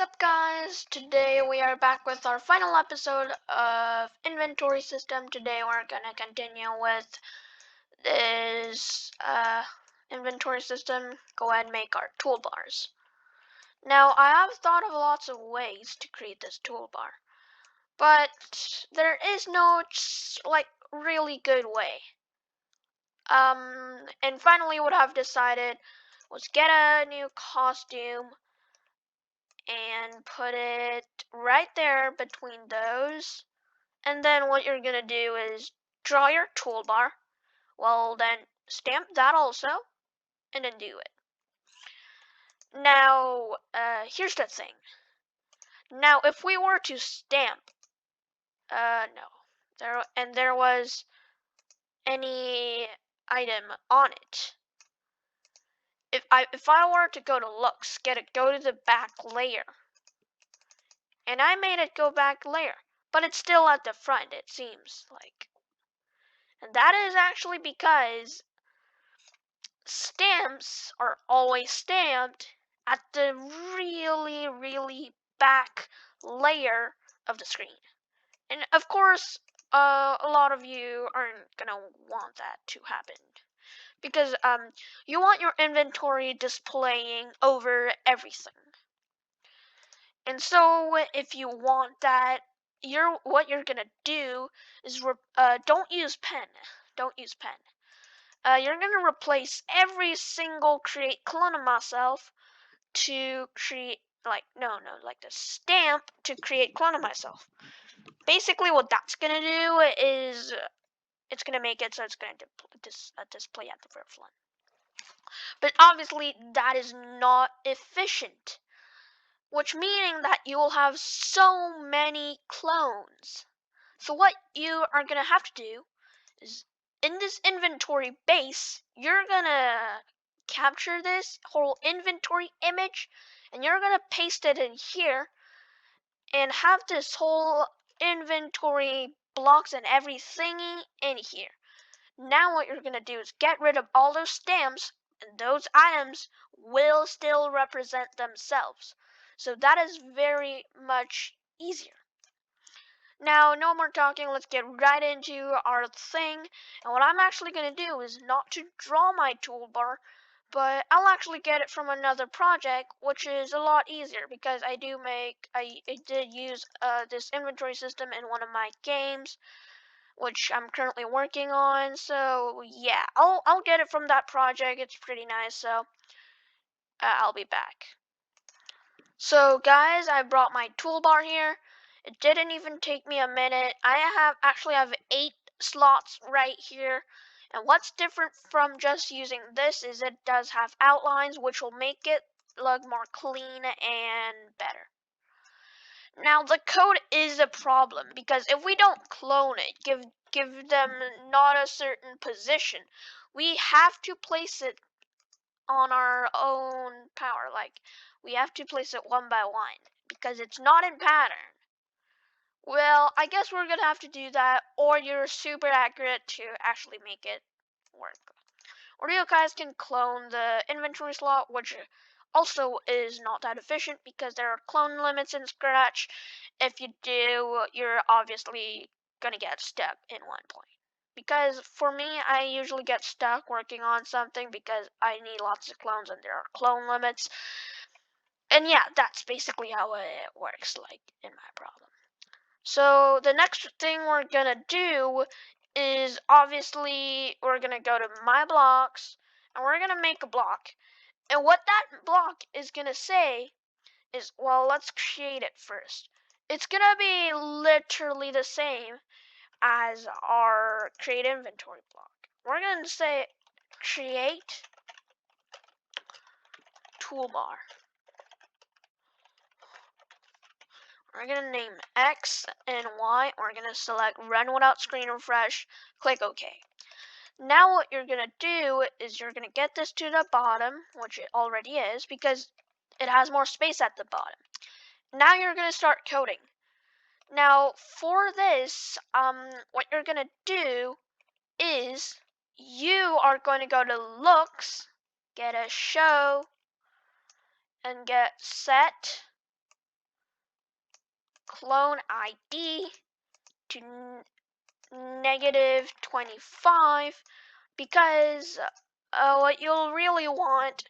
What's up, guys? Today we are back with our final episode of inventory system. Today we're gonna continue with this inventory system. Go ahead and make our toolbars. Now I have thought of lots of ways to create this toolbar, but there is no like really good way. And finally what I've decided was get a new costume and put it right there between those. And then what you're gonna do is draw your toolbar. Well, then stamp that also, and then do it. Now, here's the thing. Now, if we were to stamp, no, there was any item on it. If I were to go to looks, go to the back layer, and I made it go back layer, but it's still at the front, it seems like. And that is actually because stamps are always stamped at the really back layer of the screen. And of course, a lot of you aren't gonna want that to happen because you want your inventory displaying over everything. And so if you want that, what you're gonna do is don't use pen. Don't use pen. You're gonna replace every single create clone of myself to create like the stamp to create clone of myself. Basically, what that's gonna do is it's gonna make it so it's gonna display at the very front. But obviously, that is not efficient, which meaning that you will have so many clones. So what you are gonna have to do is in this inventory base, you're gonna capture this whole inventory image and you're gonna paste it in here and have this whole inventory blocks and everything in here. Now what you're gonna do is get rid of all those stamps and those items will still represent themselves. So that is very much easier. Now, no more talking, let's get right into our thing. And what I'm actually going to do is not to draw my toolbar, but I'll actually get it from another project, which is a lot easier because I did use this inventory system in one of my games, which I'm currently working on. So yeah, I'll get it from that project. It's pretty nice. So I'll be back. So guys, I brought my toolbar here. It didn't even take me a minute. I actually have 8 slots right here. And what's different from just using this is it does have outlines, which will make it look more clean and better. Now the code is a problem because if we don't clone it, give them not a certain position, we have to place it on our own power. Like, we have to place it one by one because it's not in pattern. Well, I guess we're gonna have to do that, or you're super accurate to actually make it work. Or you guys can clone the inventory slot, which also is not that efficient because there are clone limits in Scratch. If you do, you're obviously gonna get stuck in one point. Because for me, I usually get stuck working on something because I need lots of clones and there are clone limits. And yeah, that's basically how it works, like, in my problem. So the next thing we're gonna do is obviously we're gonna go to my blocks and we're gonna make a block. And what that block is gonna say is, well, let's create it first. It's gonna be literally the same as our create inventory block. We're going to say create toolbar. We're going to name X and Y. We're going to select run without screen refresh. Click OK. Now what you're going to do is you're going to get this to the bottom, which it already is because it has more space at the bottom. Now you're going to start coding. Now for this, what you're going to do is you are going to go to looks, get a show, and get set clone ID to -25, because what you'll really want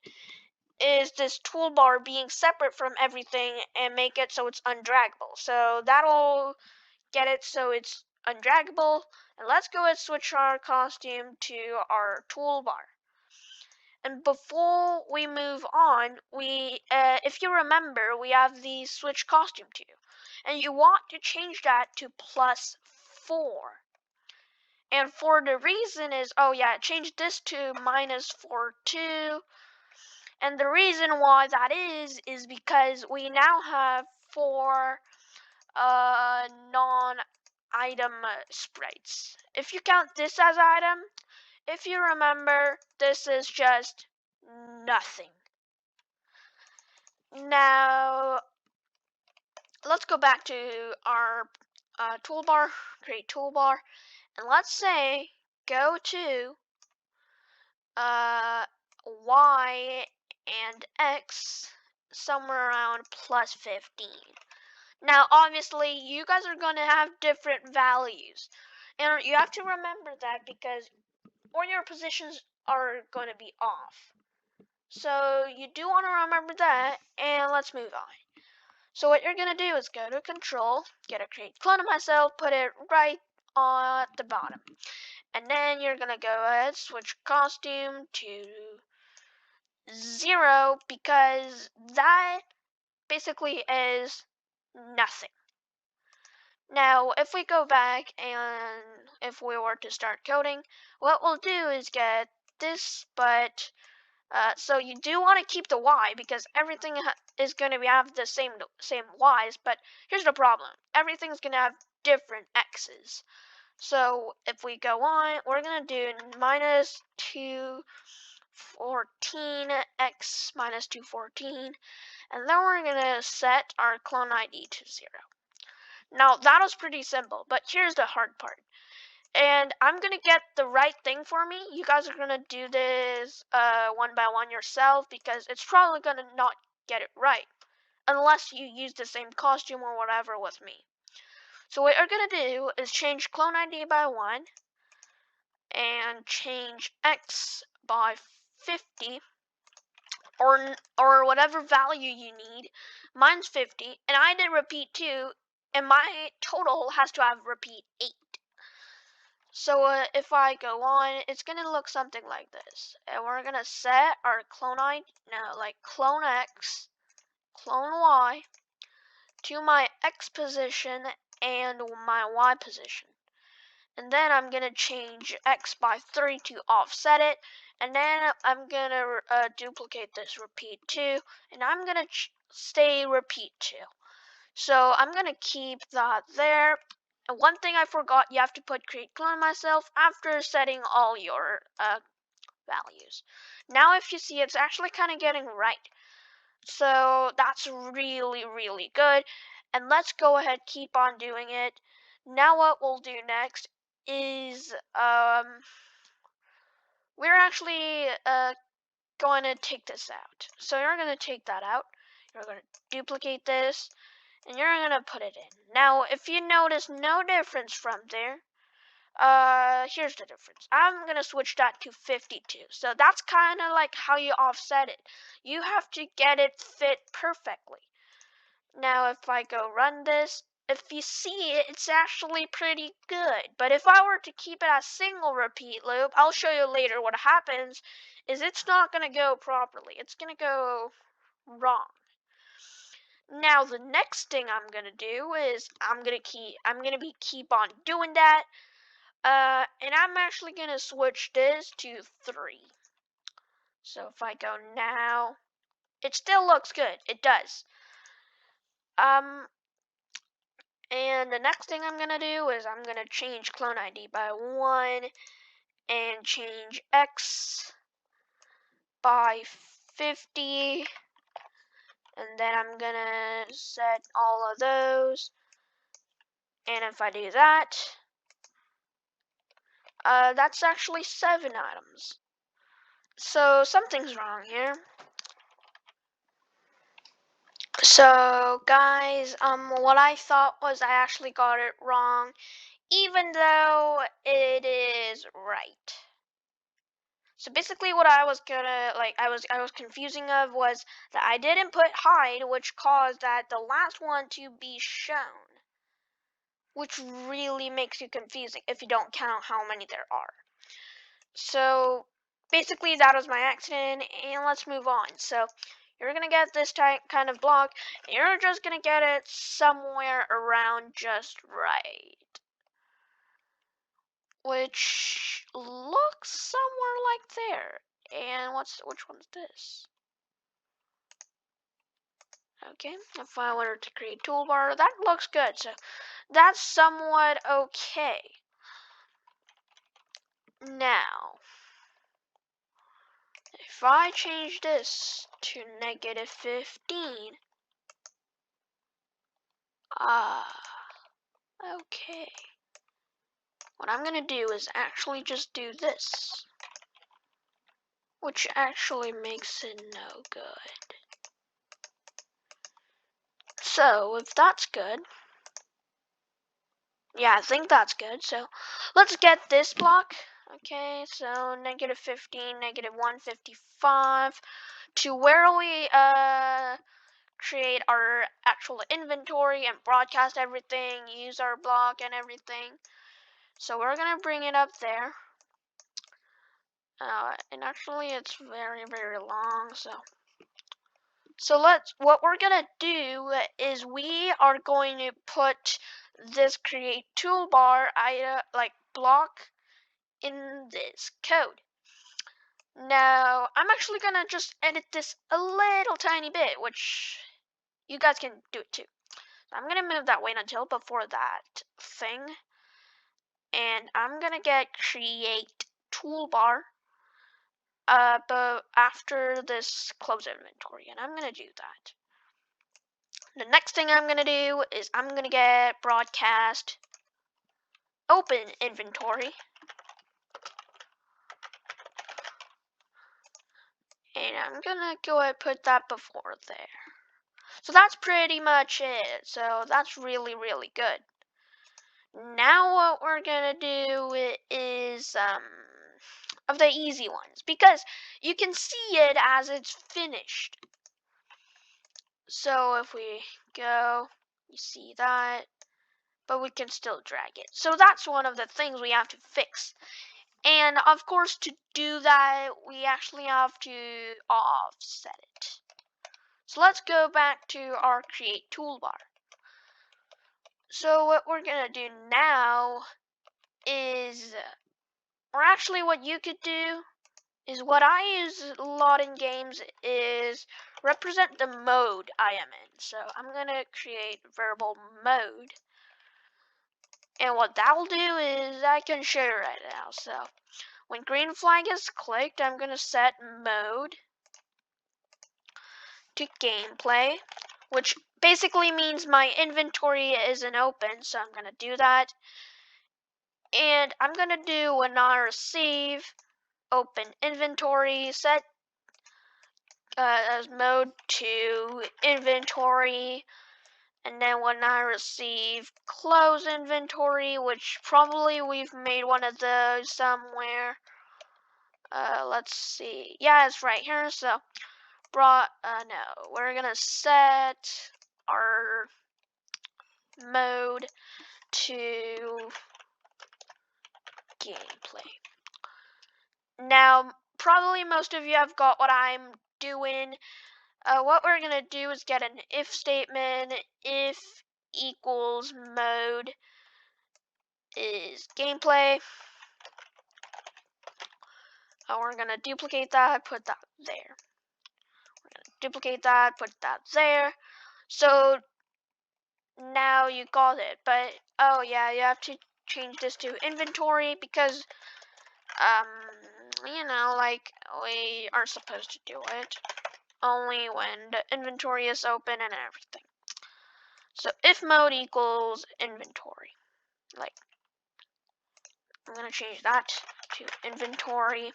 is this toolbar being separate from everything and make it so it's undraggable. So that'll get it so it's undraggable. And let's go and switch our costume to our toolbar. And before we move on, if you remember, we have the switch costume to, and you want to change that to +4. And for the reason is, oh yeah, change this to -4 too. And the reason why that is because we now have 4 non-item sprites. If you count this as item, if you remember, this is just nothing. Now, let's go back to our toolbar, create toolbar, and let's say go to Y and X somewhere around +15. Now, obviously, you guys are going to have different values. And you have to remember that because all your positions are going to be off. So you do want to remember that, and let's move on. So what you're going to do is go to Control, get a create clone of myself, put it right at the bottom. And then you're going to go ahead, switch costume to 0, because that basically is nothing. Now, if we go back and if we were to start coding, what we'll do is get this, but so you do want to keep the Y because everything is going to have the same Y's, but here's the problem. Everything's going to have different X's. So if we go on, we're going to do -214 X -214, and then we're going to set our clone ID to 0. Now, that was pretty simple, but here's the hard part. And I'm going to get the right thing for me. You guys are going to do this one by one yourself because it's probably going to not get it right unless you use the same costume or whatever with me. So what you're going to do is change clone ID by 1 and change X by 50 or whatever value you need. Mine's 50 and I did repeat 2 and my total has to have repeat 8. So if I go on, it's going to look something like this. And we're going to set our clone ID, no, like clone X, clone Y, to my X position and my Y position. And then I'm going to change X by 3 to offset it. And then I'm going to duplicate this repeat 2. And I'm going to stay repeat 2. So I'm going to keep that there. And one thing I forgot, you have to put create clone myself after setting all your values. Now if you see, it's actually kind of getting right. So that's really, really good. And let's go ahead, keep on doing it. Now what we'll do next is we're actually going to take this out. So you're going to take that out. You're going to duplicate this. And you're going to put it in. Now, if you notice no difference from there, here's the difference. I'm going to switch that to 52. So that's kind of like how you offset it. You have to get it fit perfectly. Now, if I go run this, if you see it, it's actually pretty good. But if I were to keep it as single repeat loop, I'll show you later what happens, is it's not going to go properly. It's going to go wrong. Now the next thing I'm gonna do is I'm gonna keep on doing that, and I'm actually gonna switch this to 3. So if I go now, it still looks good. It does. And the next thing I'm gonna do is I'm gonna change clone ID by 1 and change X by 50, and then I'm gonna set all of those. And if I do that, that's actually 7 items. So something's wrong here. So guys, what I thought was I actually got it wrong, even though it is right. So basically what I was gonna I was confusing of was that I didn't put hide, which caused that the last one to be shown, which really makes you confusing if you don't count how many there are. So basically that was my accident, and let's move on. So you're gonna get this kind of block, and you're just gonna get it somewhere around just right, which looks somewhere like there. And which one's this? Okay, if I wanted to create toolbar, that looks good. So that's somewhat okay. Now, if I change this to -15, okay. What I'm gonna do is actually just do this, which actually makes it no good. So if that's good, yeah, I think that's good. So let's get this block. Okay, so -15, -155 to where we create our actual inventory and broadcast everything, use our block and everything. So we're gonna bring it up there. And actually it's very, very long, so what we're gonna do is we are going to put this create toolbar block in this code. Now, I'm actually gonna just edit this a little tiny bit, which you guys can do it too. So I'm gonna move that wait until before that thing, and I'm gonna get create toolbar but after this close inventory, and I'm gonna do that. The next thing I'm gonna do is I'm gonna get broadcast open inventory, and I'm gonna go ahead and put that before there. So that's pretty much it. So that's really, really good. Now what we're gonna do is of the easy ones, because you can see it as it's finished. So if we go, you see that, but we can still drag it. So that's one of the things we have to fix. And of course, to do that, we actually have to offset it. So let's go back to our create toolbar. So what we're gonna do now is, or actually what you could do is what I use a lot in games is represent the mode I am in. So I'm gonna create variable mode. And what that will do is I can show you right now. So when green flag is clicked, I'm going to set mode to gameplay, which basically means my inventory isn't open. So I'm going to do that. And I'm going to do when I receive open inventory, set as mode to inventory. And then when I receive close inventory, which probably we've made one of those somewhere. Let's see. Yeah, it's right here. So, no, we're gonna set our mode to gameplay. Now, probably most of you have got what I'm doing. What we're gonna do is get an if statement. If equals mode is gameplay. We're gonna duplicate that, put that there. We're gonna duplicate that, put that there. So now you got it, but oh yeah, you have to change this to inventory because you know, like we are supposed to do it only when the inventory is open and everything. So if mode equals inventory, like I'm gonna change that to inventory,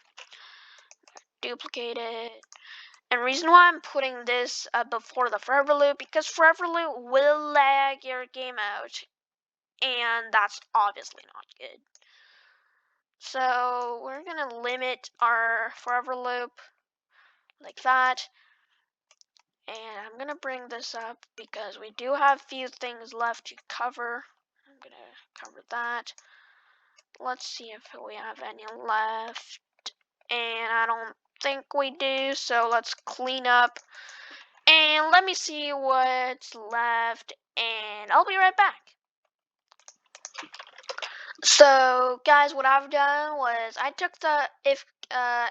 duplicate it, And reason why I'm putting this before the forever loop, because forever loop will lag your game out, and that's obviously not good. So we're gonna limit our forever loop like that. And I'm gonna bring this up because we do have few things left to cover. I'm gonna cover that. Let's see if we have any left. And I don't think we do, so let's clean up. And let me see what's left, and I'll be right back. So, guys, what I've done was I took the if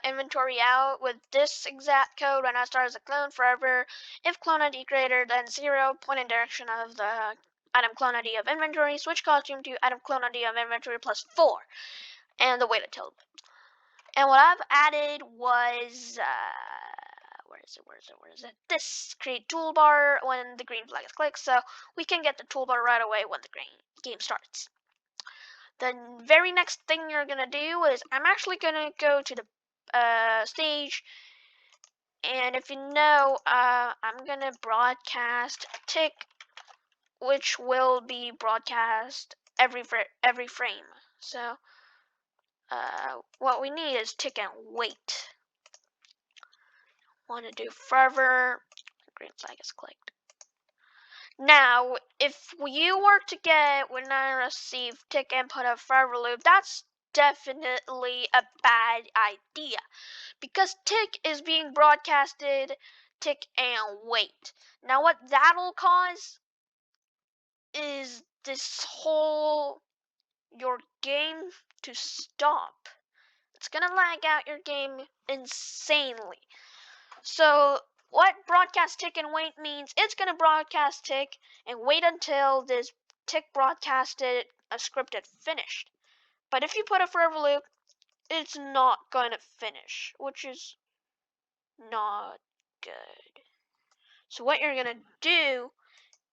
inventory out with this exact code when I start as a clone forever. If clone ID greater than 0, point in direction of the item clone ID of inventory, switch costume to item clone ID of inventory plus 4, and the weighted total. And what I've added was where is it? This create toolbar when the green flag is clicked, so we can get the toolbar right away when the game starts. The very next thing you're gonna do is I'm actually gonna go to the stage, and if you know, I'm gonna broadcast tick, which will be broadcast every frame. So what we need is tick and wait. Want to do forever. The green flag is clicked. Now, if you were to get when I receive tick input of forever loop, that's definitely a bad idea because tick is being broadcasted tick and wait. Now, what that'll cause is your game to stop. It's gonna lag out your game insanely. So what broadcast tick and wait means, it's going to broadcast tick and wait until this tick broadcasted a scripted finished. But if you put a forever loop, it's not going to finish, which is not good. So what you're going to do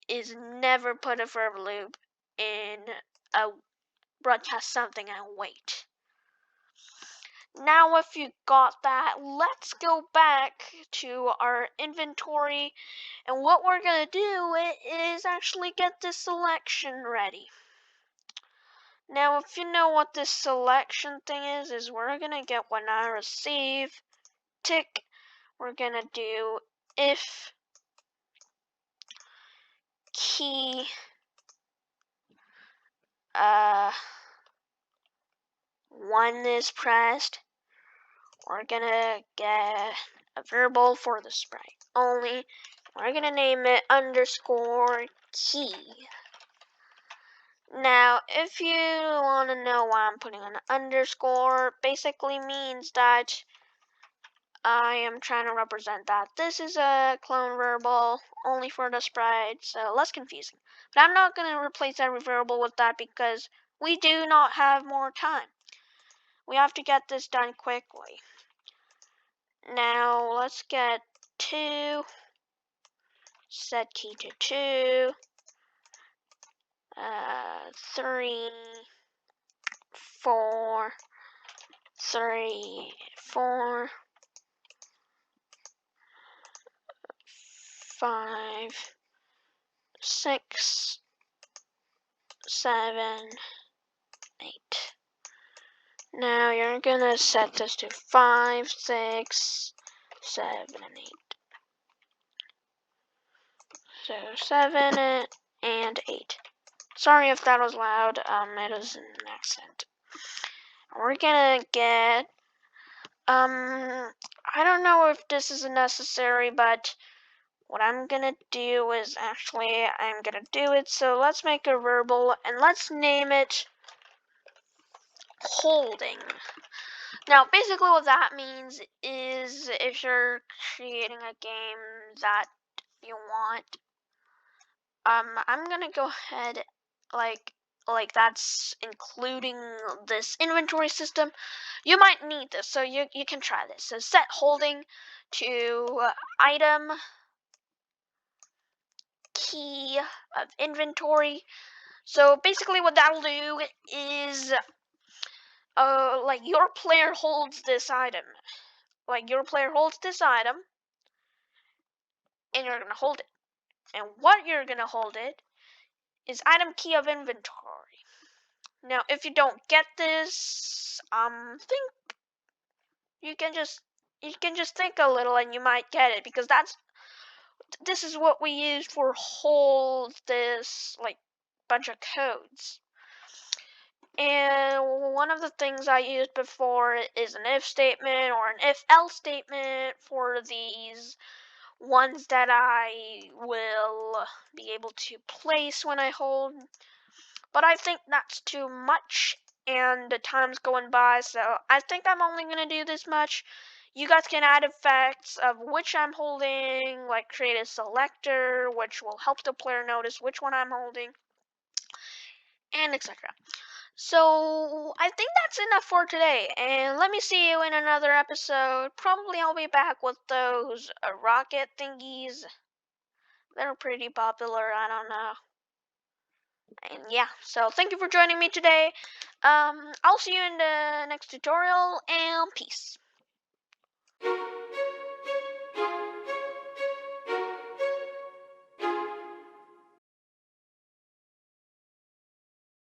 is never put a forever loop in a broadcast something and wait. Now if you got that, let's go back to our inventory, and what we're going to do is actually get this selection ready. Now if you know what this selection thing is we're going to get when I receive tick, we're going to do if key 1 is pressed, we're gonna get a variable for the sprite only. We're gonna name it underscore key. Now, if you want to know why I'm putting an underscore, basically means that I am trying to represent that this is a clone variable only for the sprite, so less confusing. But I'm not going to replace every variable with that because we do not have more time. We have to get this done quickly. Now let's get 2, set key to 2, 3, 4, 3, 4, 5, 6, 7, 8. Now you're gonna set this to 5, 6, 7, and 8. So 7 and 8. Sorry if that was loud, it is an accent. We're gonna get, I don't know if this is necessary, but what I'm gonna do is actually, I'm gonna do it, so let's make a variable, and let's name it holding. Now, basically what that means is if you're creating a game that you want, I'm gonna go ahead, like that's including this inventory system. You might need this, so you can try this. So set holding to item key of inventory. So basically what that'll do is like your player holds this item. and you're gonna hold it. And what you're gonna hold it is item key of inventory. Now, if you don't get this, think you can just think a little and you might get it, because this is what we use for hold this like bunch of codes. And one of the things I used before is an if statement or an if else statement for these ones that I will be able to place when I hold. But I think that's too much and the time's going by, so I think I'm only going to do this much. You guys can add effects of which I'm holding, like create a selector, which will help the player notice which one I'm holding, and etc. So I think that's enough for today, and let me see you in another episode. Probably I'll be back with those rocket thingies. They're pretty popular, I don't know. And yeah, so thank you for joining me today. I'll see you in the next tutorial, and peace.